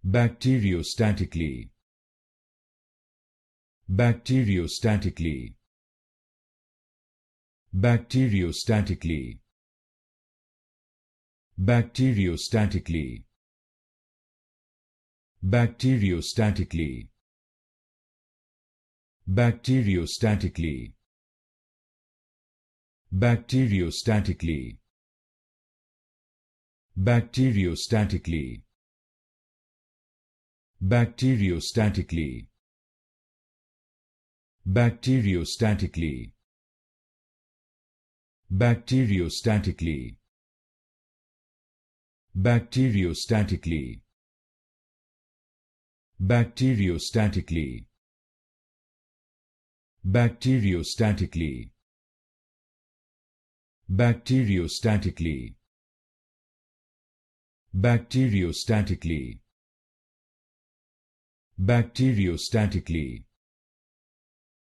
Bacteriostatically. Bacteriostatically. Bacteriostatically. Bacteriostatically. Bacteriostatically. Bacteriostatically. Bacteriostatically. Bacteriostatically. Bacteriostatically. Bacteriostatically. Bacteriostatically. Bacteriostatically. Bacteriostatically. Bacteriostatically. Bacteriostatically. Bacteriostatically. Bacteriostatically.